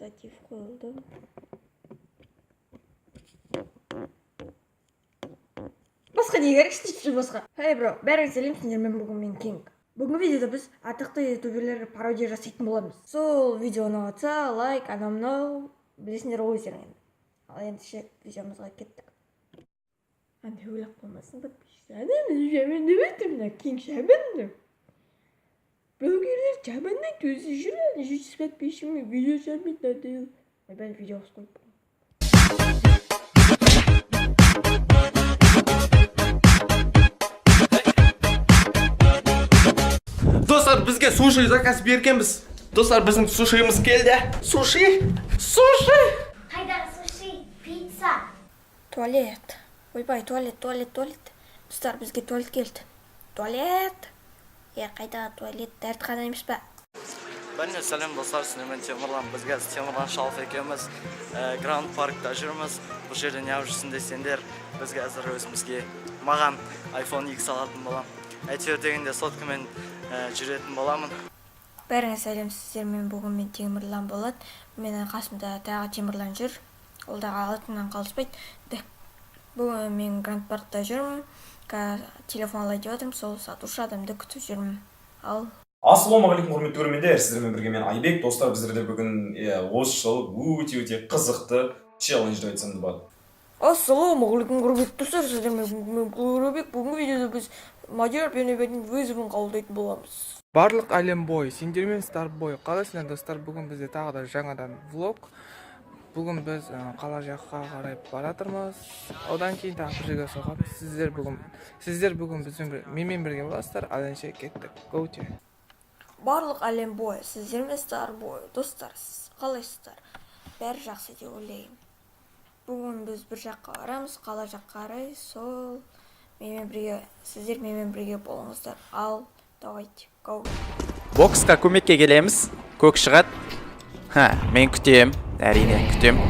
штатив қойылды. Басқа не керек істейсіз басқа? Хей бро, бәріңіз сәлемсіңдер, мен бүгін мен Кинг. Бүгінгі видеода біз атақты ютуберлерге пародия жасайтын боламыз. Сол видео ұнағатса, лайк, анау білесіңдер өздерің енді. Ал енді ше видеомызға кеттік. Андай ойлап қалмасын подписчиктер. Біз жаман деп отырмын, Кинг жаман деп. Блогерлер жаманнан төсі жүреді, 100 подписчиктермен видео жармайды дейді. Ойбай видео қойып. Достар, бізге суши заказ бергенбіз. Достар, біздің сушиіміз келді. Суши! Қайдағы суши, пицца. Туалет. Ойбай, туалет. Достар, бізге туалет келді. Туалет. Қайдағы туалет, дәртхана емес па? Бәріне сәлем достар, мен Темірлан. Бізге Темірлан Шалф екеуміз Гранд Паркта жүрміз. Бұл жерде неғып жүрсін десеңдер, бізге әзір өзімізге маған iPhone X алатын болам. Әйтеуір дегенде соткамен жүретін боламын. Бәріңе сәлем, сіздер, мен бүгін мен Темірлан болады. Менің қасымда тағы Темірлан жүр. Ол да алтыннан қалыспайды. Бүгін мен Гранд Паркта жүрмін. Телефон алайын деп отырмын, сол сатушы адамды күтіп жүрмін. Ал Ассалаумағалейкум құрметті көрермендер, сіздермен бірге мен Айбек. Достар, біздерде бүгін осы жыл өте қызықты челленджді айтсам да болады. Ассалаумағалейкум құрметті достар, сіздермен бүгінгі видеода біз мадияр бенебердің вызовын қабылдайтын боламыз. Барлық әлем бой, сендермен Старбой. Қалайсыңдар достар, бүгін бізде тағы да жаңадан влог. Бүгін біз қала жаққа қарай баратырмыз. Одан кейін тағы бір жерге соғамыз. Сіздер бүгін менімен бірге боласыздар. Ал енді кеттік. Гоуте. Барлық әлем бой, сіздермен Старбой. Достар, қалайсыздар? Бәрі жақсы деп ойлаймын. Бүгін біз бір жаққа барамыз, қала жаққа қарай. Сол сіздер менімен бірге болыңыздар. Ал давайте, гоу. Боксқа көмекке келеміз. Көк шығады. Мен күтем. Әрине күтем.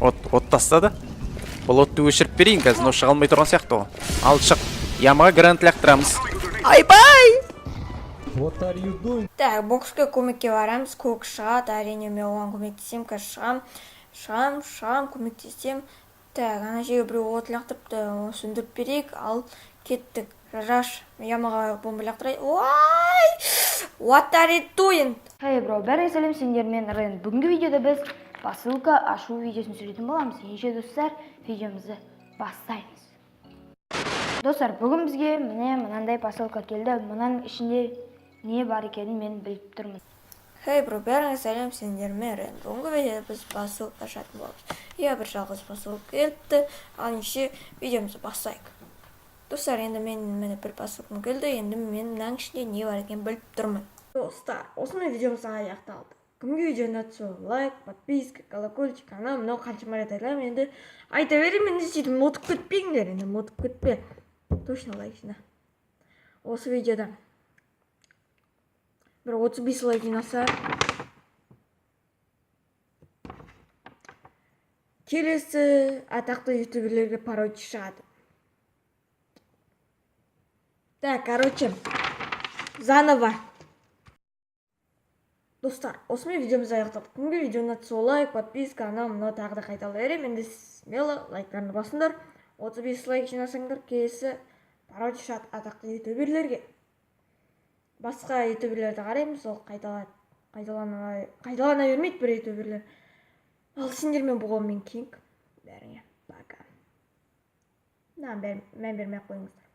От тастады. Бұл отты өшіріп берейін, қазір но шыға алмай тұрған сияқты ғой. Ал шық. Ямаға грант лақтырамыз. Айбай! Так, боксқа көмекке барамыз. Көк шығады. Әрине мен оған көмектесем, қазір шығам, көмектесем. Так, ана жерге біреу от лақтырыпты, оны сөндіріп берейік. Ал кеттік. Раш, ямаға бомба лақтырайын. Ой! What are you doing? Хей бро, бәріңе сәлем, сендер мен Рен. Бүгінгі видеода біз посылка ашу видеосын түсіретін боламыз. Ендеше достар, видеомызды бастаймыз. Достар, бүгін бізге мынандай посылка келді. Мұның ішінде не бар екенін мен біліп тұрмын. Хей бро, бәріңе сәлем, сендер мен Рен. Бүгінгі видеода біз посылка ашатын боламыз. Бір жалғыз посылка келді. Ал ендеше видеомызды бастайық. Достар, енді мен бір посылкам келді. Енді мен мынаның ішінде не бар екенін біліп тұрмын. Достар, осымен видеомыз аяқталды. Кімге видео ұнатса лайк, подписка, колокольчик, мынау қаншама рет айтамын. Енді айта беремін, енді сөйтіп ұмытып кетпеңдер, енді ұмытып кетпе. Точно лайк жина. Осы видеодан бір 35 лайк жинаса, келесі атақты ютуберлерге пародия шығады. Так, короче, заново. Достар, осымен видеомыз аяқталды. Кімге видео ұнатса лайк, подписка, мынау тағы да қайталай беремін. Енді смело лайктарыңды басыңдар. 35 лайк жинасаңдар, келесі пародия шығады атақты ютуберлерге. Басқа ютуберлерді қараймыз, ол қайталана бермейді бір ютуберлер. Ал сендермен болған мен Кинг. Бәріңе пока. Мән бермей ақ қойыңыздар.